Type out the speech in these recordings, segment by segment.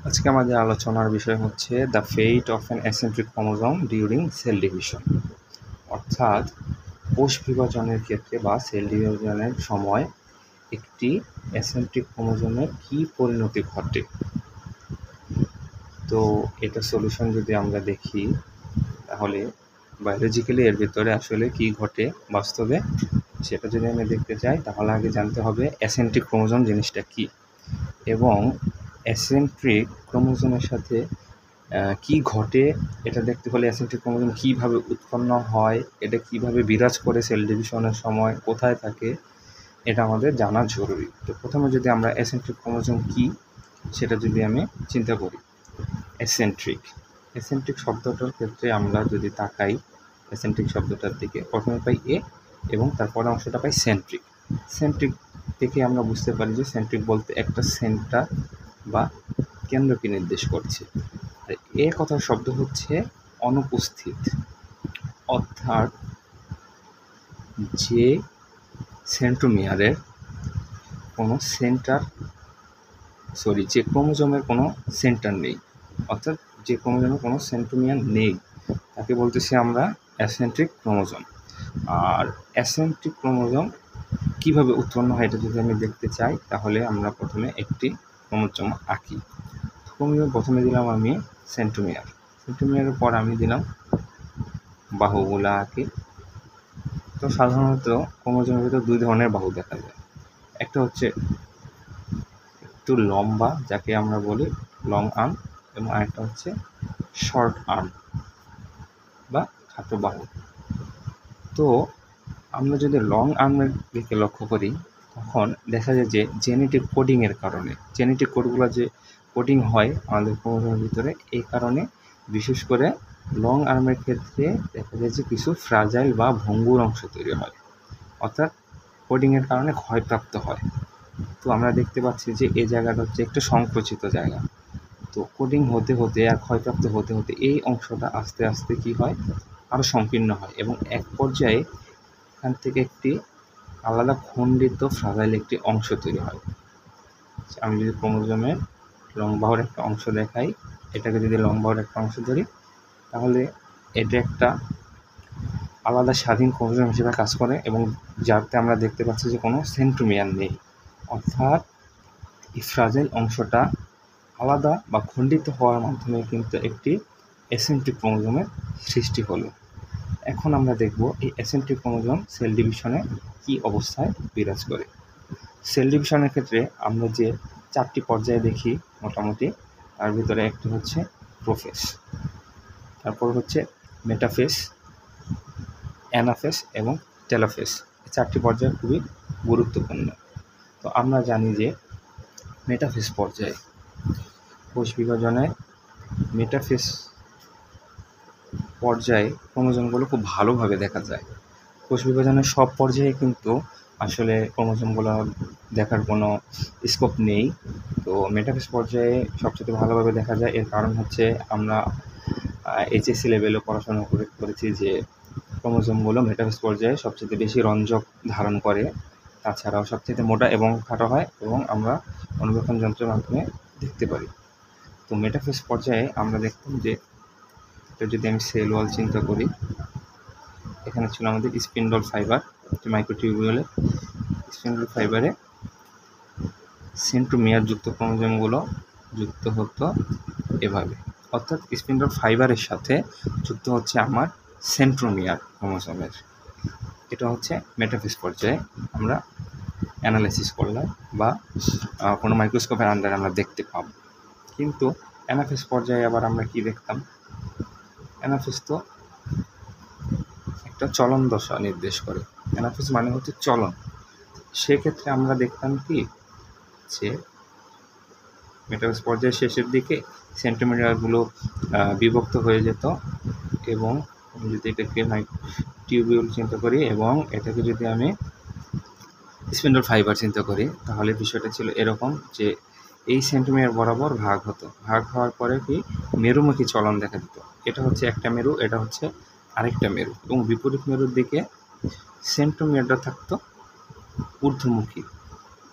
আজকে আমাদের আলোচনার বিষয় হচ্ছে the fate of an acentric chromosome during cell division, অর্থাৎ কোষ বিভাজনের ক্ষেত্রে বা সেল ডিভিশনের সময় একটি অ্যাসেন্ট্রিক ক্রোমোজোমের কী পরিণতি ঘটে। তো এটা সলিউশন যদি আমরা দেখি তাহলে বায়োলজিক্যালি এর ভিতরে আসলে কী ঘটে বাস্তবে সেটা যদি আমি দেখতে চাই তাহলে আগে জানতে হবে অ্যাসেন্ট্রিক ক্রোমোজোম জিনিসটা কী এবং অ্যাসেন্ট্রিক ক্রোমোজোমের সাথে কী ঘটে এটা দেখতে হলে অ্যাসেন্ট্রিক ক্রোমোজোম কীভাবে উৎপন্ন হয়, এটা কীভাবে বিরাজ করে সেল ডিভিশনের সময়, কোথায় থাকে, এটা আমাদের জানা জরুরি। তো প্রথমে যদি আমরা অ্যাসেন্ট্রিক ক্রোমোজোম কী সেটা যদি আমি চিন্তা করি, অ্যাসেন্ট্রিক শব্দটার ক্ষেত্রে আমরা যদি তাকাই অ্যাসেন্ট্রিক শব্দটার দিকে, প্রথমে পাই এ এবং তারপরে অংশটা পাই সেন্ট্রিক থেকে আমরা বুঝতে পারি যে সেন্ট্রিক বলতে একটা সেন্টার বা কেন্দ্রকে নির্দেশ করছে। আর এ কথার শব্দ হচ্ছে অনুপস্থিত, অর্থাৎ যে সেন্ট্রোমিয়ারের কোনো যে ক্রোমোজোমের কোনো সেন্টার নেই, অর্থাৎ যে ক্রোমোজোমের কোনো সেন্ট্রোমিয়ার নেই তাকে বলতেছি আমরা অ্যাসেন্ট্রিক ক্রোমোজোম। আর অ্যাসেন্ট্রিক ক্রোমোজোম কীভাবে উৎপন্ন হয় এটা যদি আমি দেখতে চাই তাহলে আমরা প্রথমে একটি ক্রোমোজোম আঁকি। প্রথমে দিলাম আমি সেন্ট্রোমিয়ারের পর আমি দিলাম বাহুগুলা আঁকি। তো সাধারণত ক্রোমোজোমের ভিতর দুই ধরনের বাহু দেখা যায়, একটা হচ্ছে একটু লম্বা যাকে আমরা বলি লং আর্ম এবং আরেকটা হচ্ছে শর্ট আর্ম বা খাটো বাহু। তো আমরা যদি লং আর্মের দিকে লক্ষ্য করি তখন দেখা যায় যে জেনেটিক কোডিংয়ের কারণে জেনেটিক কোডগুলো যে কোডিং হয় আমাদের ক্রোমোজোমের ভিতরে, এই কারণে বিশেষ করে লং আর্মের ক্ষেত্রে দেখা যায় যে কিছু ফ্রাজাইল বা ভঙ্গুর অংশ তৈরি হয়, অর্থাৎ কোডিংয়ের কারণে ক্ষয়প্রাপ্ত হয়। তো আমরা দেখতে পাচ্ছি যে এই জায়গাটা হচ্ছে একটু সংকুচিত জায়গা। তো কোডিং হতে হতে আর ক্ষয়প্রাপ্ত হতে হতে এই অংশটা আস্তে আস্তে কী হয়, আরও সংকীর্ণ হয় এবং এক পর্যায়ে এখান থেকে একটি আলাদা খণ্ডিত ফ্রাজাইল একটি অংশ তৈরি হয়। আমি যদি ক্রোমোজোমের লং বাহুর একটা অংশ দেখাই, এটাকে যদি লং বাহুর একটা অংশ ধরি তাহলে এটা একটা আলাদা স্বাধীন ক্রোমোজোম হিসেবে কাজ করে এবং যাতে আমরা দেখতে পাচ্ছি যে কোনো সেন্ট্রোমিয়ার নেই, অর্থাৎ এই ফ্রাজাইল অংশটা আলাদা বা খণ্ডিত হওয়ার মাধ্যমে কিন্তু একটি অ্যাসেন্ট্রিক ক্রোমোজোমের সৃষ্টি হলো। এখন আমরা দেখব এই অ্যাসেন্ট্রিক ক্রোমোজোম সেল ডিভিশনে কী অবস্থায় বিরাজ করে। সেল ডিভিশনের ক্ষেত্রে আমরা যে 4টি পর্যায়ে দেখি মোটামুটি, তার ভিতরে একটি হচ্ছে প্রোফেজ, তারপর হচ্ছে মেটাফেজ, অ্যানাফেজ এবং টেলোফেজ। এই 4টি পর্যায় খুবই গুরুত্বপূর্ণ। তো আমরা জানি যে মেটাফেজ পর্যায়ে কোষ বিভাজনে মেটাফেজ পর্যায়ে ক্রোমোজোমগুলো খুব ভালোভাবে দেখা যায়। কোষ বিভাজনের সব পর্যায়ে কিন্তু আসলে ক্রোমোজোমগুলো দেখার কোনো স্কোপ নেই। তো মেটাফেজ পর্যায়ে সবচেয়ে ভালোভাবে দেখা যায়। এর কারণ হচ্ছে আমরা এইচএসসি লেভেলে পড়াশোনা করেছি যে ক্রোমোজোমগুলো মেটাফেজ পর্যায়ে সবচেয়ে বেশি রঞ্জক ধারণ করে, তাছাড়াও সবচেয়ে মোটা এবং খাটো হয় এবং আমরা অনুবেক্ষণ যন্ত্রের মাধ্যমে দেখতে পারি। তো মেটাফেজ পর্যায়ে আমরা দেখতাম যে এটা যদি আমি সেল ওয়াল চিন্তা করি, এখানে ছিল আমাদের স্পিন্ডল ফাইবার, মাইক্রোটিউবিউলে স্পিন্ডল ফাইবারে সেন্ট্রোমিয়ার যুক্ত ক্রোমোজোমগুলো যুক্ত হতো এভাবে, অর্থাৎ স্পিন্ডল ফাইবারের সাথে যুক্ত হচ্ছে আমার সেন্ট্রোমিয়ার ক্রোমোজোমের। এটা হচ্ছে মেটাফেজ পর্যায়ে আমরা অ্যানালাইসিস করলাম বা কোনো মাইক্রোস্কোপের আন্ডারে আমরা দেখতে পাব। কিন্তু অ্যানাফেজ পর্যায়ে আবার আমরা কি দেখতাম, অ্যানাফেজ তো একটা চলন দশা নির্দেশ করে, অ্যানাফেজ মানে হচ্ছে চলন। সেক্ষেত্রে আমরা দেখতাম কি যে মেটাফেজ পর্যায়ের শেষের দিকে সেন্টিমিটারগুলো বিভক্ত হয়ে যেত এবং যদি এটাকে টিউবিউল চিন্তা করি এবং এটাকে যদি আমি স্পিন্ডল ফাইবার চিন্তা করি তাহলে বিষয়টা ছিল এরকম যে এই সেন্টিমিটার বরাবর ভাগ হতো, ভাগ হওয়ার পরে কি মেরুমুখী চলন দেখা দিত। এটা হচ্ছে একটা মেরু, এটা হচ্ছে আরেকটা মেরু এবং বিপরীত মেরুর দিকে সেন্টিমিটারটা থাকতো ঊর্ধ্বমুখী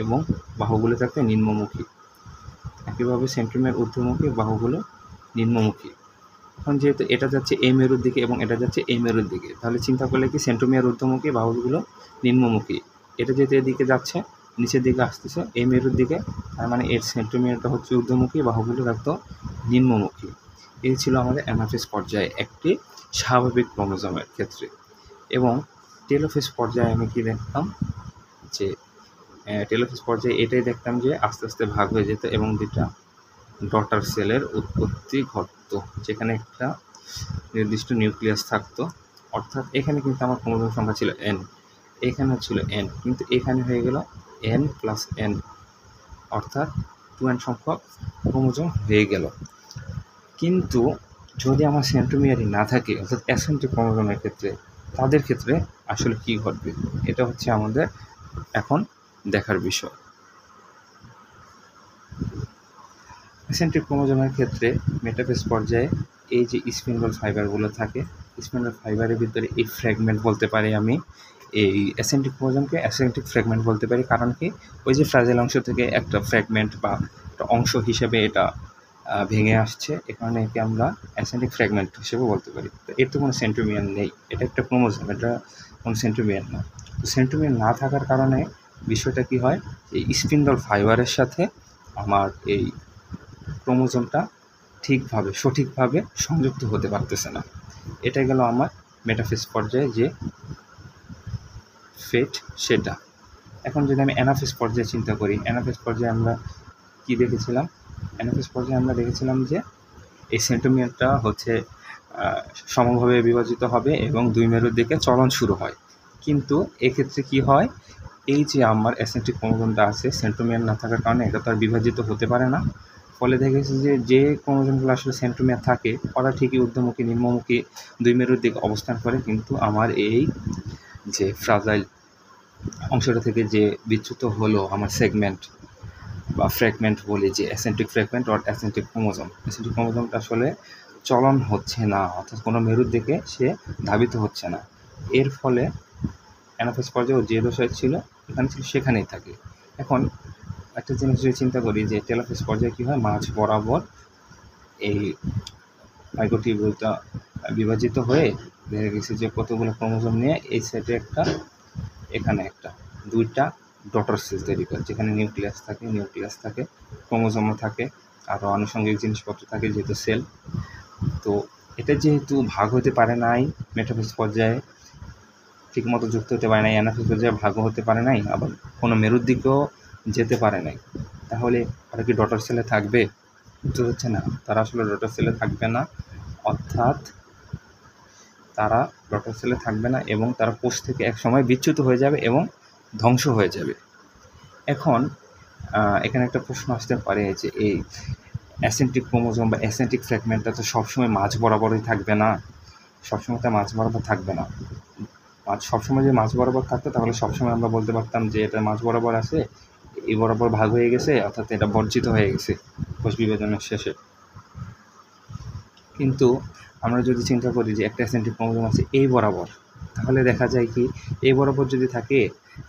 এবং বাহুগুলো থাকতো নিম্নমুখী। একইভাবে সেন্ট্রোমিয়ার ঊর্ধ্বমুখী, বাহুগুলো নিম্নমুখী। এখন যেহেতু এটা যাচ্ছে এই মেরুর দিকে এবং এটা যাচ্ছে এই মেরুর দিকে, তাহলে চিন্তা করলে কি সেন্ট্রোমিয়ার ঊর্ধ্বমুখী, বাহুগুলো নিম্নমুখী। এটা যেহেতু এদিকে যাচ্ছে, নিচের দিকে আসতেছে এই মেরুর দিকে, তার মানে এর সেন্ট্রোমিয়ারটা হচ্ছে ঊর্ধ্বমুখী, বাহুগুলো একদম নিম্নমুখী। এই ছিল আমাদের অ্যানাফেজ পর্যায়ে একটি স্বাভাবিক ক্রোমোজোমের ক্ষেত্রে। এবং টেলোফেজ পর্যায়ে আমি কি দেখতাম, যে টেলোফেজ পর্যায়ে এটাই দেখতাম যে আস্তে আস্তে ভাগ হয়ে যেত এবং দুটা ডটার সেলের উৎপত্তি ঘটত, যেখানে একটা নির্দিষ্ট নিউক্লিয়াস থাকতো। অর্থাৎ এখানে কিন্তু আমার ক্রোমোজোম সংখ্যা ছিল n, এখানে ছিল n, কিন্তু এখানে হয়ে গেল n+n, অর্থাৎ 2n সংখ্যক ক্রোমোজোম হয়ে গেল। কিন্তু যদি আমার সেন্ট্রোমিয়ারই না থাকে, অর্থাৎ অ্যাসেন্ট্রিক ক্রোমোজোমের ক্ষেত্রে, তাদের ক্ষেত্রে আসলে কী ঘটবে, এটা হচ্ছে আমাদের এখন দেখার বিষয়। অ্যাসেন্ট্রিক ক্রোমোজোমের ক্ষেত্রে মেটাফেজ পর্যায়ে এই যে স্পিন্ডল ফাইবারগুলো থাকে, স্পিন্ডল ফাইবারের ভিতরে এই ফ্র্যাগমেন্ট বলতে পারি আমি, এই অ্যাসেন্ট্রিক ক্রোমোজোমকে অ্যাসেন্ট্রিক ফ্র্যাগমেন্ট বলতে পারি। কারণ কি, ওই যে ফ্রাজাইল অংশ থেকে একটা ফ্র্যাগমেন্ট বা একটা অংশ হিসেবে এটা ভেঙে আসছে, এ কারণে একে আমরা অ্যাসেন্ট্রিক ফ্র্যাগমেন্ট হিসেবে বলতে পারি। তো এর তো কোনো সেন্ট্রোমিয়ার নেই, এটা একটা ক্রোমোজোম, এটা কোনো সেন্ট্রোমিয়ার না। তো সেন্ট্রোমিয়ার না থাকার কারণে বিষয়টা কি হয়, এই স্পিন্ডল ফাইবারের সাথে আমার এই ক্রোমোজোমটা ঠিকভাবে সঠিকভাবে সংযুক্ত হতে পারতেছে না। এটা গেল আমার মেটাফেজ পর্যায়ে যে ফেট সেটা। এখন যদি আমি অ্যানাফেজ পর্যায়ে চিন্তা করি, অ্যানাফেজ পর্যায়ে আমরা কি দেখেছিলাম, অ্যানাফেজ পর্যায়ে আমরা দেখেছিলাম যে এই সেন্ট্রোমিয়ারটা হচ্ছে সমভাবে বিভাজিত হবে এবং দুই মেরুর দিকে চলন শুরু হয়। কিন্তু এক্ষেত্রে কি হয়, এই যে আমার অ্যাসেন্ট্রিক ক্রোমোজোমটা আছে, সেন্ট্রোমিয়ার না থাকার কারণে এটা তো আর বিভাজিত হতে পারে না। ফলে দেখেছি যে ক্রোমোজোমগুলো আসলে সেন্ট্রোমিয়ার থাকে, ওরা ঠিকই ঊর্ধ্বমুখী নিম্নমুখী দুই মেরুর দিকে অবস্থান করে, কিন্তু আমার এই যে ফ্রাজাইল অংশটা থেকে যে বিচ্যুত হলো আমার সেগমেন্ট বা ফ্র্যাগমেন্ট বলি, যে অ্যাসেন্ট্রিক ফ্র্যাগমেন্ট অর অ্যাসেন্ট্রিক ক্রোমোজোমটা আসলে চলন হচ্ছে না, অর্থাৎ কোনো মেরুর দিকে সে ধাবিত হচ্ছে না। এর ফলে অ্যানাফেজ পর্যায়ে যে দশায় ছিল এখানে ছিল সেখানেই থাকে। এখন একটা জিনিস যদি চিন্তা করি যে টেলোফেজ পর্যায়ে কী হয়, মাঝ বরাবর এই মাইক্রোটিউবিউলটা বিভাজিত হয়ে দেখা গেছে যে কতগুলো ক্রোমোজোম নিয়ে এই সাইডে একটা, এখানে একটা, দুইটা ডটার সেল তৈরি করে, যেখানে নিউক্লিয়াস থাকে, ক্রোমোজোমও থাকে, আরও আনুষঙ্গিক জিনিসপত্র থাকে যেহেতু সেল। তো এটা যেহেতু ভাগ হতে পারে নাই মেটাফেজ পর্যায়ে, ঠিকমতো যুক্ত হতে পারে নাই, অ্যানাফেজ পর্যায়ে ভাগও হতে পারে নাই, আবার কোনো মেরুর দিকেও যেতে পারে নাই, তাহলে ওরা কি ডটার সেলে থাকবে? উত্তর হচ্ছে না, তারা আসলে ডটার সেলে থাকবে না। অর্থাৎ তারা ডটার সেলে থাকবে না এবং তারা কোষ থেকে একসময় বিচ্যুত হয়ে যাবে এবং ধ্বংস হয়ে যাবে। এখন এখানে একটা প্রশ্ন আসতে পারে যে এই অ্যাসেন্ট্রিক ক্রোমোজোম বা অ্যাসেন্ট্রিক ফ্র্যাগমেন্টটা তো সবসময় মাঝ বরাবরই থাকবে না, সবসময় তা মাঝ বরাবর থাকবে না। সবসময় যে মাঝ বরাবর থাকতো তাহলে সবসময় আমরা বলতে পারতাম যে এটা মাঝ বরাবর আছে, এই বরাবর ভাগ হয়ে গেছে, অর্থাৎ এটা বর্জিত হয়ে গেছে কোষ বিভাজনের শেষে। কিন্তু আমরা যদি চিন্তা করি যে একটা অ্যাসেন্ট্রিক ক্রোমোজোম আছে এই বরাবর, তাহলে দেখা যায় কি এই বরাবর যদি থাকে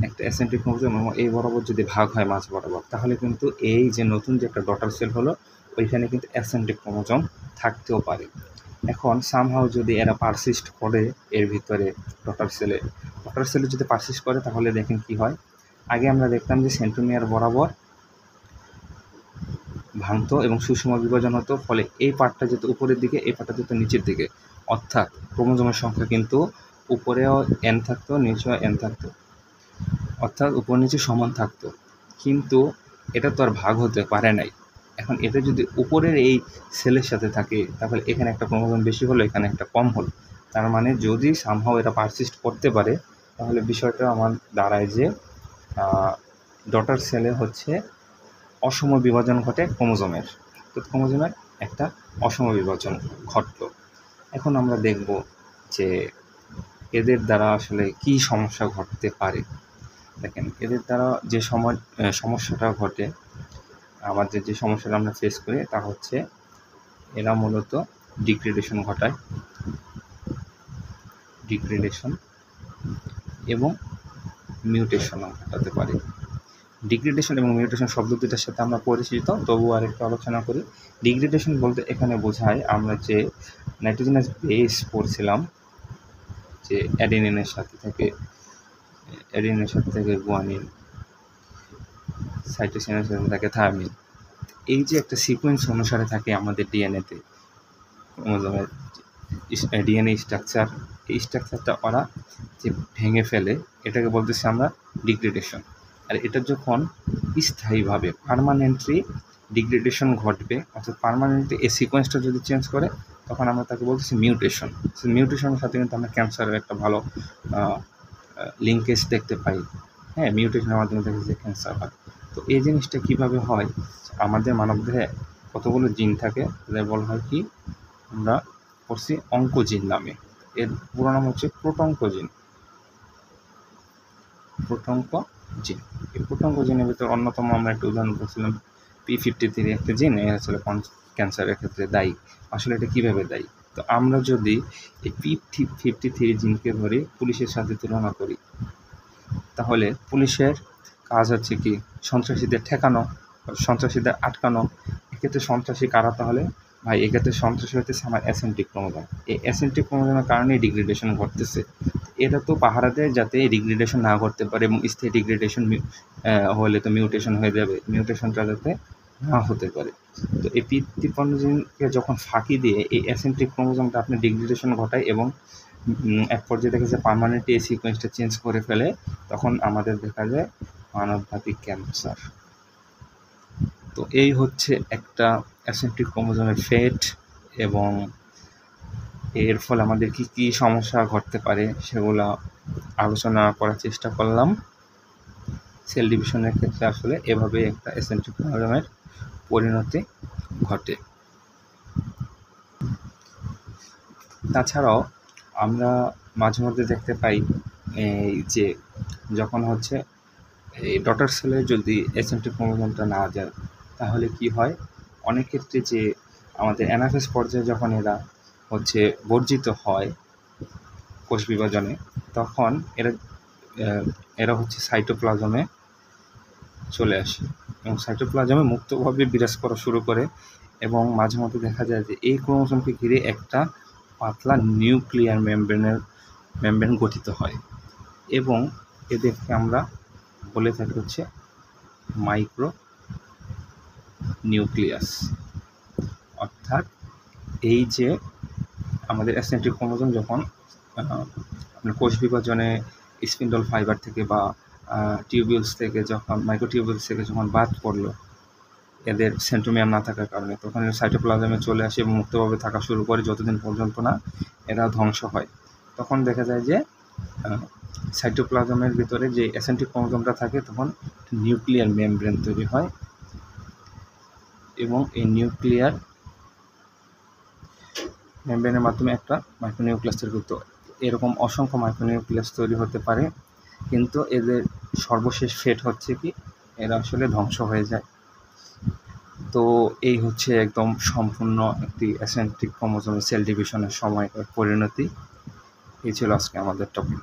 একটা অ্যাসেন্ট্রিক ক্রোমোজোম এবং এই বরাবর যদি ভাগ হয় মাঝ বরাবর, তাহলে কিন্তু এই যে নতুন যে একটা ডটার সেল হলো ওইখানে কিন্তু অ্যাসেন্ট্রিক ক্রোমোজোম থাকতেও পারে। এখন সামহাও যদি এরা পারসিস্ট করে এর ভিতরে ডটার সেলে যদি পারসিস্ট করে, তাহলে দেখেন কি হয়, আগে আমরা দেখতাম যে সেন্ট্রোমিয়ার বরাবর ভাঙতো এবং সুষম বিভাজন হতো, ফলে এই পার্টটা যেত উপরের দিকে, এই পার্টটা যেত নিচের দিকে, অর্থাৎ ক্রোমোজোমের সংখ্যা কিন্তু উপরেও n থাকতো, নিচেও n থাকতো, অর্থাৎ উপর নিচে সমান থাকতো। কিন্তু এটা তো আর ভাগ হতে পারে নাই। এখন এটা যদি উপরের এই সেলের সাথে থাকে, তাহলে এখানে একটা ক্রোমোজোম বেশি হলো, এখানে একটা কম হলো, তার মানে যদি সামহাও এটা পারসিস্ট করতে পারে, তাহলে বিষয়টা আমার দাঁড়ায় যে ডটার সেলে হচ্ছে অসম বিভাজন ঘটে ক্রোমোজোমের, তো ক্রোমোজোমের একটা অসম বিভাজন ঘটল। এখন আমরা দেখব যে এদের দ্বারা আসলে কি সমস্যা ঘটতে পারে। দেখেন, এদের দ্বারা যে সমস্যাটা ঘটে, আমাদের যে সমস্যাটা আমরা ফেস করি তা হচ্ছে এরা মূলত ডিগ্রেডেশন ঘটায়, এবং মিউটেশনও ঘটাতে পারে। ডিগ্রেডেশন এবং মিউটেশন শব্দ দুটার সাথে আমরা পরিচিত, তবুও আরেকটু আলোচনা করি। ডিগ্রেডেশন বলতে এখানে বোঝায় আমরা যে নাইট্রোজেনাস বেস পড়ছিলাম, যে অ্যাডেনিনের সাথে থেকে গুয়ানিন, সাইটোসিনের সাথে থাকে থায়ামিন। এই যে একটা সিকোয়েন্স অনুসারে থাকে আমাদের ডিএনএতে, ক্রোমোজোমের ডিএনএ স্ট্রাকচার, এই স্ট্রাকচারটা ওরা যে ভেঙে ফেলে, এটাকে বলতেছি আমরা ডিগ্রেডেশন। আর এটা যখন স্থায়ীভাবে পার্মানেন্টলি ডিগ্রেডেশন ঘটবে, অর্থাৎ পার্মানেন্টলি এই সিকোয়েন্সটা যদি চেঞ্জ করে, তখন আমরা তাকে বলতেছি মিউটেশন। মিউটেশনের সাথে কিন্তু আমরা ক্যান্সারের একটা ভালো লিঙ্কেজ দেখতে পাই। হ্যাঁ, মিউটেশনের মাধ্যমে দেখে যে ক্যান্সার হয়। তো এই জিনিসটা কীভাবে হয়, আমাদের মানবদেহে কতগুলো জিন থাকে, তাদের বলা হয় কি, আমরা পড়ছি অঙ্কোজিন নামে। এর পুরো নাম হচ্ছে প্রোটঙ্কোজিন। এই প্রোটঙ্কোজিনের ভিতর অন্যতম আমরা একটা উদাহরণ করছিলাম P53 একটা জিন, এর আসলে ক্যান্সারের ক্ষেত্রে দায়ী। আসলে এটা কীভাবে দায়ী? তো আমরা যদি এই P53 জিনকে ধরে পুলিশের সাথে তুলনা করি, তাহলে পুলিশের কাজ হচ্ছে কি, সন্ত্রাসীদের ঠেকানো, সন্ত্রাসীদের আটকানো। এক্ষেত্রে সন্ত্রাসী কারা? তাহলে ভাই এক্ষেত্রে সন্ত্রাসী হতেছে আমার অ্যাসেন্ট্রিক ক্রোমোজোম। এই অ্যাসেন্ট্রিক ক্রোমোজোমের কারণেই ডিগ্রেডেশন ঘটতেছে। এটা তো পাহারা দেয় যাতে ডিগ্রেডেশন না ঘটতে পারে, এবং স্থায়ী ডিগ্রেডেশন হলে তো মিউটেশন হয়ে যাবে, মিউটেশনটা যাতে না হতে পারে। তো এই P53 জিনকে যখন ফাঁকি দিয়ে এই অ্যাসেন্ট্রিক ক্রোমোজোমটা আপনি ডিগ্রেডেশন ঘটায় এবং এক পর্যায়ে দেখা যায় পার্মানেন্টলি এই সিকোয়েন্সটা চেঞ্জ করে ফেলে, তখন আমাদের দেখা যায় মানবঘাতী ক্যান্সার। তো এই হচ্ছে একটা অ্যাসেন্ট্রিক ক্রোমোজোমের ফেট, এবং এর ফলে আমাদের কি কি সমস্যা ঘটতে পারে সেগুলো আলোচনা করার চেষ্টা করলাম। সেল ডিভিশনের ক্ষেত্রে আসলে এভাবে একটা অ্যাসেন্ট্রিক ক্রোমোজোমের পরিণতি ঘটে। তাছাড়াও আমরা মাঝে মধ্যে দেখতে পাই এই যে যখন হচ্ছে এই ডটার সেলে যদি অ্যাসেন্ট্রিক ক্রোমোজোমটা না যায়, তাহলে কি হয়, অনেক ক্ষেত্রে যে আমাদের অ্যানাফেজ পর্যায়ে যখন এরা হচ্ছে বর্জিত হয় কোষ বিভাজনে, তখন এরা হচ্ছে সাইটোপ্লাজমে চলে আসে এবং সাইটোপ্লাজমে মুক্তভাবে বিরাজ করা শুরু করে। এবং মাঝে মধ্যে দেখা যায় যে এই ক্রোমোজোমকে ঘিরে একটা পাতলা নিউক্লিয়ার মেমব্রেন গঠিত হয়, এবং এদেরকে আমরা বলে থাকি হচ্ছে মাইক্রো নিউক্লিয়াস। অর্থাৎ এই যে আমাদের অ্যাসেন্ট্রিক ক্রোমোজোম যখন আপনার কোষ বিভাজনে স্পিন্ডল ফাইবার থেকে বা টিউবিউলস থেকে যখন মাইক্রোটিউবিউলস থেকে যখন বাদ পড়লো এদের সেন্ট্রোমিয়ার না থাকার কারণে, তখন এরা সাইটোপ্লাজমে চলে আসে এবং মুক্তভাবে থাকা শুরু করে যতদিন পর্যন্ত না এরা ধ্বংস হয়। তখন দেখা যায় যে সাইটোপ্লাজমের ভিতরে যে অ্যাসেন্ট্রিক ক্রোমোজোমটা থাকে, তখন নিউক্লিয়ার মেমব্রেন তৈরি হয়, এবং এই নিউক্লিয়ার মেমব্রেনের মাধ্যমে একটা মাইক্রোনিউক্লিয়াস তৈরি করতে হয়। এরকম অসংখ্য মাইক্রোনিউক্লিয়াস তৈরি হতে পারে, কিন্তু এদের সর্বশেষ ফেট হচ্ছে কি, এরা আসলে ধ্বংস হয়ে যায়। তো এই হচ্ছে একদম সম্পূর্ণ একটি অ্যাসেন্ট্রিক ক্রোমোজোমের সেল ডিভিশনের সময়কার পরিণতি। এই ছিল আজকে আমাদের টপিক।